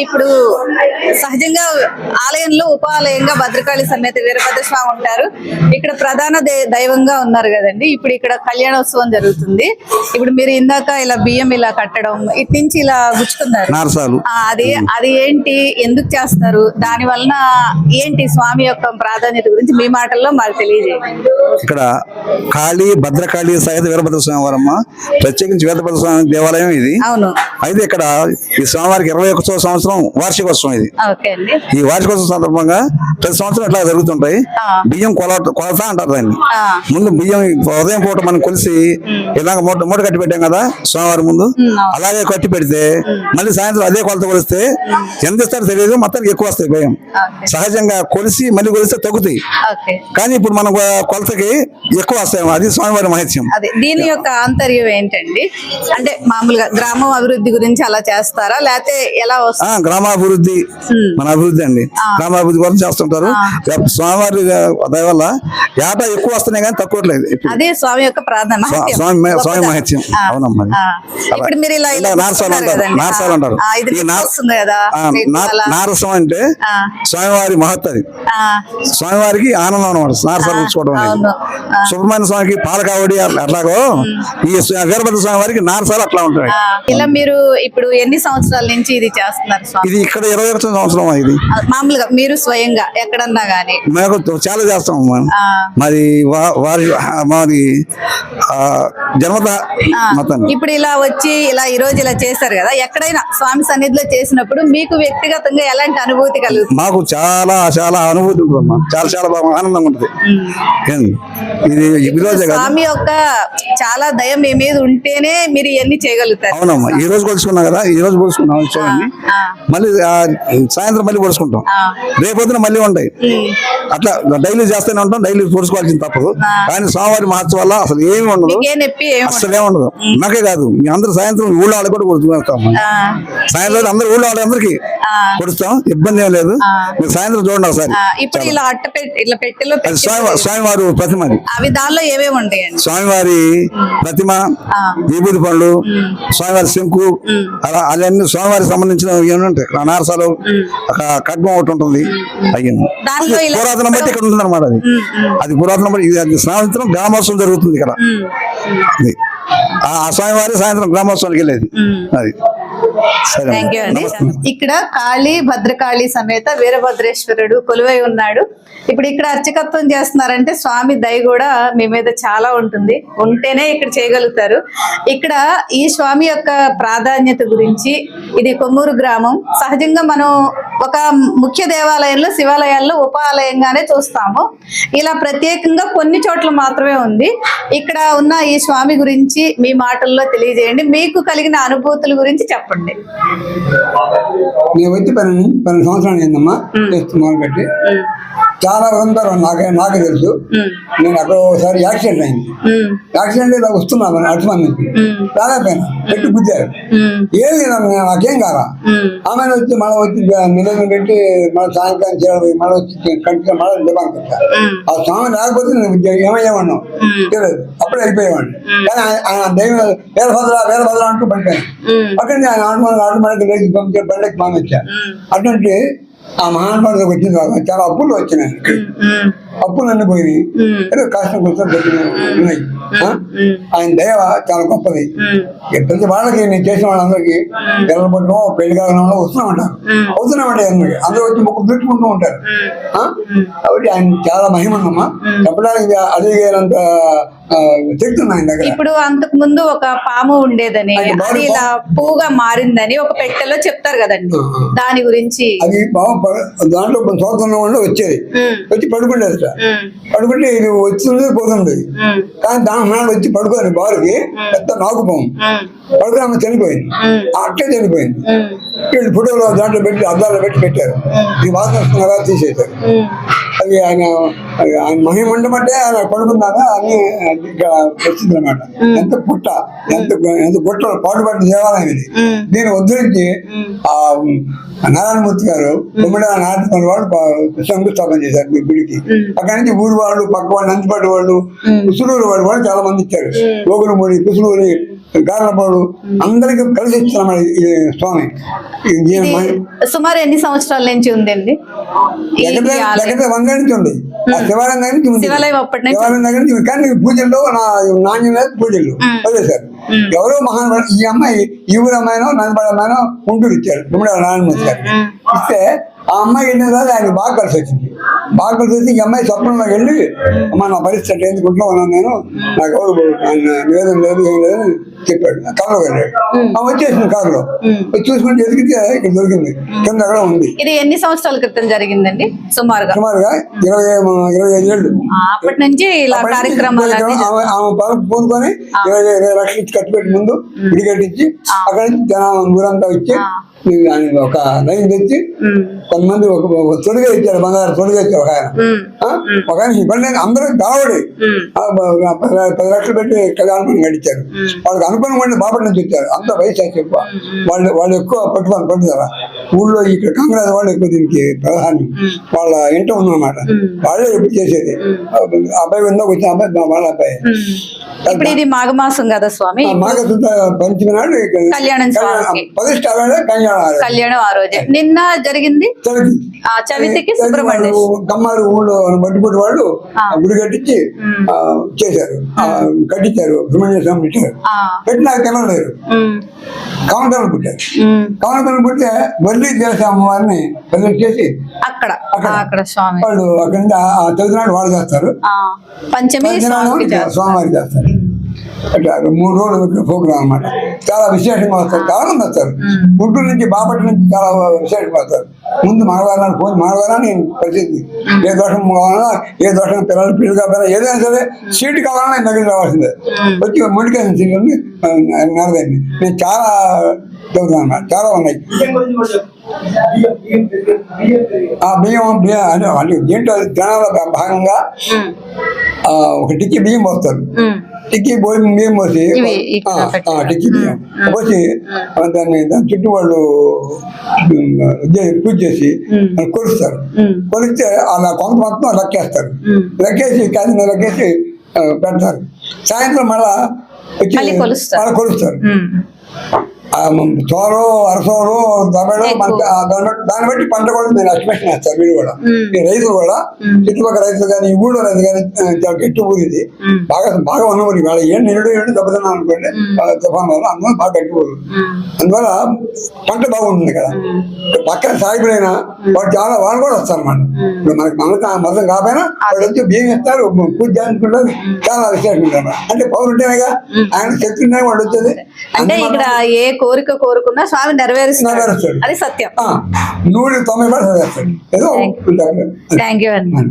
ఇప్పుడు సహజంగా ఆలయంలో ఉపాలయంగా భద్రకాళి సమేత వీరభద్ర స్వామి ఉంటారు. ఇక్కడ ప్రధాన దైవంగా ఉన్నారు కదండి. ఇప్పుడు ఇక్కడ కళ్యాణోత్సవం జరుగుతుంది. ఇప్పుడు మీరు ఇందాక ఇలా బియ్యం ఇలా కట్టడం ఇటు నుంచి ఇలా గుచ్చుకున్నారు. అది ఏంటి, ఎందుకు చేస్తారు, దాని వలన ఏంటి, స్వామి యొక్క ప్రాధాన్యత గురించి మీ మాటల్లో మాకు తెలియజేయండి. ఇక్కడ కాళీ భద్రకాళి సహిత వీరభద్ర స్వామి వారమ్మ ప్రత్యేకించి వీరభద్ర స్వామి దేవాలయం ఇది. అవును. అయితే ఇక్కడ ఈ స్వామివారికి 21వ సంవత్సరం వార్షికోత్సవం ఇది. ఈ వార్షికోత్సవం సందర్భంగా ప్రతి సంవత్సరం ఇట్లా జరుగుతుంటాయి. బియ్యం కొలత అంటారు దాన్ని. ముందు బియ్యం ఉదయం పూట మనం కొలిసి ఇలాగ మూట కట్టి పెట్టాం కదా స్వామివారి ముందు, అలాగే కట్టి పెడితే మళ్ళీ సాయంత్రం అదే కొలత కొలిస్తే ఎంత ఇస్తారో తెలియదు, మొత్తానికి ఎక్కువ వస్తాయి బియ్యం. సహజంగా కొలిసి మళ్ళీ కొలిస్తే తగ్గుతాయి, కానీ ఇప్పుడు మన కొలతకి ఎక్కువ వస్తాయి. అది స్వామివారి మహత్యం. దీని యొక్క ఆంతర్యం ఏంటండి? అంటే మామూలుగా గ్రామం అభివృద్ధి గురించి అలా చేస్తారా, లేకపోతే ఎలా వస్తుంది? గ్రామాభివృద్ధి మన అభివృద్ధి అండి. గ్రామాభివృద్ధి కోసం చేస్తుంటారు. స్వామివారి దయ వల్ల ఏటా ఎక్కువ వస్తున్నాయి కానీ తక్కువట్లేదు. అదే స్వామి యొక్క స్వామి మహత్యం. అవునమ్మా. ఇప్పుడు మీరు ఇలా నారసాలు అంటారు. నారసం అంటే స్వామివారి మహత్వం. అది స్వామివారికి ఆనందం అనమాట నారసాలు ఉంచుకోవడం అనేది. సుబ్రహ్మణ్య స్వామికి పాలకావడి అట్లాగో ఈ వీరభద్ర స్వామి వారికి నారసాలు అట్లా ఉంటాయి. ఇలా మీరు ఇప్పుడు ఎన్ని సంవత్సరాల నుంచి ఇది చేస్తున్నారు? ఇది ఇక్కడ 21వ సంవత్సరం. ఇది మామూలుగా మీరు స్వయంగా ఎక్కడన్నా గానీ? మేము చాలా చేస్తాం. మాది జన్మత మతం. ఇప్పుడు ఇలా వచ్చి ఇలా ఈ రోజు ఇలా చేస్తారు కదా, ఎక్కడైనా స్వామి సన్నిధిలో చేసినప్పుడు మీకు వ్యక్తిగతంగా ఎలాంటి అనుభూతి కలుగుతుంది? మాకు చాలా చాలా అనుభూతి ఉంటుందమ్మా. చాలా చాలా బాగా ఆనందంగా ఉంటుంది. ఇది స్వామి యొక్క చాలా దయ మీ మీద ఉంటేనే మీరు ఇవన్నీ చేయగలుగుతారు. అవునమ్మా. ఈ రోజు కొలుసుకున్నాం కదా, ఈ రోజు కొలుసుకున్నాం చూడండి, మళ్ళీ సాయంత్రం మళ్ళీ పొడుచుకుంటాం, రేపొద్దున మళ్ళీ ఉంటాయి. అట్లా డైలీ చేస్తూనే ఉంటాం. డైలీ పొడుచుకోవాల్సింది తప్పదు. కానీ స్వామివారి మహత్వం వల్ల అసలు ఏమి ఉండదు, అసలు ఏమి ఉండదు. నాకే కాదు, మీ అందరూ సాయంత్రం ఊళ్ళో వాళ్ళకి కూడా కొడుతున్నాం. సాయంత్రం అందరూ ఊళ్ళో వాళ్ళందరికీ కొడుస్తాం, ఇబ్బంది ఏం లేదు. మీరు సాయంత్రం చూడండి ఒకసారి. స్వామివారి ప్రతిమ, అవి దానిలో ఏమేమి ఉంటాయండి? స్వామివారి ప్రతిమ, విభూతి పండ్లు, స్వామివారి శంకు, అలా అవన్నీ స్వామివారికి సంబంధించిన ఉంటాయి. నారసాలు, ఖడ్గం ఒకటి ఉంటుంది. అయ్యింది పురాతనం బట్టి ఇక్కడ ఉంటుంది అనమాట. అది పురాతనం బట్టి ఇది సాయంత్రం గ్రామోత్సవం జరుగుతుంది ఇక్కడ. ఆ స్వామివారి సాయంత్రం గ్రామోత్సవానికి వెళ్ళేది. అది ఇక్కడ కాళీ భద్రకాళి సమేత వీరభద్రేశ్వరుడు కొలువై ఉన్నాడు. ఇప్పుడు ఇక్కడ అర్చకత్వం చేస్తున్నారంటే స్వామి దయ కూడా మీ మీద చాలా ఉంటుంది, ఉంటేనే ఇక్కడ చేయగలుగుతారు. ఇక్కడ ఈ స్వామి యొక్క ప్రాధాన్యత గురించి, ఇది కొమ్మూరు గ్రామం. సహజంగా మనం ఒక ముఖ్య దేవాలయంలో శివాలయాల్లో ఉపాలయంగానే చూస్తాము. ఇలా ప్రత్యేకంగా కొన్ని చోట్ల మాత్రమే ఉంది. ఇక్కడ ఉన్న ఈ స్వామి గురించి మీ మాటల్లో తెలియజేయండి, మీకు కలిగిన అనుభూతుల గురించి చెప్పండి. నేను వచ్చి 12 సంవత్సరాలు అయిందమ్మా మొదలుపెట్టి. చాలా ఉంటారు నాకే తెలుసు. నేను అక్కడ ఒకసారి యాక్సిడెంట్ అయింది. యాక్సిడెంట్ ఇలా వస్తున్నాను అటుమన్ నుంచి రాలేకపోయినా పెట్టి గుద్దారు. ఏం లేదమ్మా నాకేం కాదా. ఆమె వచ్చి మళ్ళీ వచ్చి నిలబడి పెట్టి మళ్ళీ సాయంకాలం చేయాలి మళ్ళీ వచ్చి కంటిన్యూ మళ్ళీ డిమాండ్ పెట్టారు. ఆ స్వామి లేకపోతే నేను ఏమయ్యేవాడినాం తెలియదు. అప్పుడే వెళ్ళిపోయేవాడిని. కానీ ఆయన దైవం వేలభద్ర అంటూ పడిపోయాను. అక్కడ ఆయన ఆటోమేటిక్ లేచి పంపించారు. బండికి మానేచ్చారు. అటువంటి ఆ మహానుభావులకు వచ్చిన తర్వాత చాలా అప్పులు వచ్చినాయి. అప్పులు అన్ని పోయినాయి. ఏదో కష్టం కోసం ఉన్నాయి. ఆయన దయ చాలా గొప్పది. ప్రతి వాళ్ళకి నేను చేసిన వాళ్ళందరికీ ఎల్లబట్టడం పెళ్లి కాలంలో వస్తున్నామంటారు. అవుతున్నామంటే అందరూ వచ్చి మొక్కు పెట్టుకుంటూ ఉంటారు. కాబట్టి ఆయన చాలా మహిమన్నమ్మా. చెప్పడానికి అడిగేంత శక్తి ఉంది ఆయన దగ్గర. ఇప్పుడు అంతకు ముందు ఒక పాము ఉండేదని అది ఇలా పువ్వుగా మారిందని ఒక పెట్టెలో చెప్తారు కదండి, దాని గురించి. అది దాంట్లో సంవత్సరం వాళ్ళు వచ్చేది, వచ్చి పడుకుండేది. పడుకుంటే ఇది వచ్చింది పోతుంది. కానీ దాని నాడు వచ్చి పడుకోని బారుకి పెద్ద నాగుపోం పడుకుని ఆమె చనిపోయింది. అట్లే చనిపోయింది. వీళ్ళు ఫోటోలో దాంట్లో పెట్టి అద్దాల్లో పెట్టారు. ఈ వాసన వస్తున్నారా తీసేశారు. అది ఆయన మహిమ ఉండమంటే ఆయన పడుకున్నాక అన్ని ఇక్కడ వచ్చింది అనమాట. ఎంత పుట్ట ఎంత గుట్ట పాటుపడిన దేవాలయం ఇది. దీన్ని ఉద్ధరించి ఆ నారాయణమూర్తి గారు తొమ్మిదవ నాటకం వాళ్ళు శంకుస్థాపన చేశారు మీ గుడికి. అక్కడి నుంచి ఊరు వాళ్ళు పక్క వాళ్ళు నందిపాటి వాళ్ళు కుసులూరు వాళ్ళు కూడా చాలా మంది ఇచ్చారు. గోగులమూడి కుసులూరి గార్లపాడు అందరికి కలిసి ఇచ్చారు ఈ స్వామి. సుమారు ఎన్ని సంవత్సరాల నుంచి ఉందండి? 100 నుంచి ఉంది. ఆ శివాలయం దగ్గర నుంచి ఉంది. శివాలయం దగ్గర నుంచి. కానీ పూజల్లో నాణ్యమైన పూజలు వదిలేశారు. ఎవరో మహానుభావుడు ఈ అమ్మాయి ఈ ఊరు అమ్మాయినో నందిపాడు అమ్మాయినో గుంటూరు ఇచ్చారు తొమ్మిదవ నారాయణమూర్తి గారు. ఇస్తే ఆ అమ్మాయి వెళ్ళిన తర్వాత ఆయన బాగా కలిసి వచ్చింది. బాగా కలిసి వచ్చి ఈ అమ్మాయి స్వప్నంలోకి వెళ్ళి అమ్మ నా పరిస్థితి ఎందుకుంటూ ఉన్నాను నేను, నాకు ఎవరు నివేదన లేదు ఏం లేదని చెప్పాడు. కారులో వెళ్ళాడు. వచ్చేసింది కారులో వచ్చి చూసుకుంటే ఎదిగితే ఇక్కడ దొరికింది. కింద అక్కడ ఉంది. ఇది ఎన్ని సంవత్సరాల క్రితం జరిగిందండి? సుమారుగా 25 ఏళ్ళు. అప్పటి నుంచి ఇలా కార్యక్రమాలు ఆమె పూనుకొని 20 లక్షలు ఇచ్చి కట్టిపెట్టి ముందు గుడి కట్టించి అక్కడి నుంచి జనం ఊరంతా ఇచ్చి ఒక లైన్ తెచ్చి కొంతమంది ఒక తొడిగా ఇచ్చారు. బంగారు తొడిగా ఇచ్చారు ఒక ఆయన ఇబ్బంది అందరూ దావడి 10 లక్షలు పెట్టి కళ్యాణం గడిచారు. వాళ్ళకి అనుకున్న బాపటి నుంచి వచ్చారు. అంత వయసు ఎక్కువ. వాళ్ళు ఎక్కువ పట్టుదల. ఊళ్ళో ఇక్కడ కాంగ్రెస్ వాళ్ళు ఎక్కువ దీనికి ప్రధాని వాళ్ళ ఇంట ఉందన్నమాట. వాళ్ళే ఎప్పుడు చేసేది. అబ్బాయి ఉందా వచ్చిన అబ్బాయి వాళ్ళ అబ్బాయి. ఇప్పుడు ఇది మాఘమాసం కదా స్వామి, మాఘశుద్ధ పంచమి నాడు కళ్యాణం కళ్యాణం ఆ రోజే. నిన్న జరిగింది చవితికి సుబ్రహ్మణ్య కమ్మారు ఊళ్ళో మట్టిపూటి వాళ్ళు గుడి కట్టించి చేశారు. కట్టించారు. సుబ్రహ్మణ్య స్వామి ఇచ్చారు. పెట్టినాక తినలేరు. కమలతలు పుట్టారు. కమలతలు పుట్టితే బల్లి చేసే అమ్మవారిని ప్రజెంట్ చేసి అక్కడ స్వామి వాళ్ళు అక్కడి నుంచి ఆ చదువునాడు వాళ్ళు చేస్తారు. పంచమి స్వామివారికి చేస్తారు. అట్లా 3 రోజులు ప్రోగ్రాం అన్నమాట. చాలా విశేషంగా వస్తారు. చాలా మంది వస్తారు. గుంటూరు నుంచి బాపట్ల నుంచి చాలా విశేషంగా వస్తారు. ముందు మగవారాన్ని ఫోన్ మగవారాన్ని ప్రసిద్ధి. ఏ దోషం కావాలన్నా ఏ దోషం పిల్లలు పిల్లలు కావాలన్నా ఏదైనా సరే సీటు కావాలన్నా దగ్గర రావాల్సిందే. వచ్చి మొండికేసిన సీట్లని నెరదండి. నేను చాలా చదువుతాను అన్నమాట. చాలా ఉన్నాయి. ఆ బియ్యం అంటే దీంట్లో జనాల భాగంగా ఒక టిక్కి బియ్యం పోస్తారు. టిక్కీ బియ్యం పోసి టిక్కీ బియ్యం పోసి దాని చుట్టూ వాళ్ళు పూజ చేసి కొలుస్తారు. కొలిస్తే అలా కొంత మొత్తం లెక్కేస్తారు. లెక్కేసి కాసిన లెక్కేసి పెడతారు. సాయంత్రం మళ్ళా వచ్చి కొలుస్తారు. చోరు అరసోరు దబెడు దాన్ని బట్టి పంట కూడా నేను ఎస్టిమేషన్ వేస్తారు. వీళ్ళు కూడా ఈ రైతులు కూడా చుట్టుపక్కల రైతులు కానీ ఈ ఊళ్ళో రైతు కానీ చాలా గట్టి ఊరు ఇది. బాగా ఉన్న ఊరి వాళ్ళ నిరుడు దెబ్బతిన్నాను అనుకోండి తుఫాన్ వల్ల అందువల్ల బాగా గట్టి ఊరు. అందువల్ల పంట బాగుంటుంది కదా. పక్కన సాగిపోయినా వాడు చాలా వాళ్ళు కూడా వస్తారు అన్నమాట. ఇప్పుడు మనకు మొత్తం కాకపోయినా వాళ్ళు వచ్చి బియ్యం ఇస్తారు. పూజ చేసుకుంటారు. చాలా విశేషం ఉంటారు. అంటే పౌరు ఉంటేనేగా ఆయన శక్తి ఉంటే వాళ్ళు వచ్చేది. అంటే ఇక్కడ ఏ కోరిక కోరుకున్నా స్వామి నెరవేరుస్తాడు. అది సత్యం. 190% ఏదో. థ్యాంక్ యూ అండి.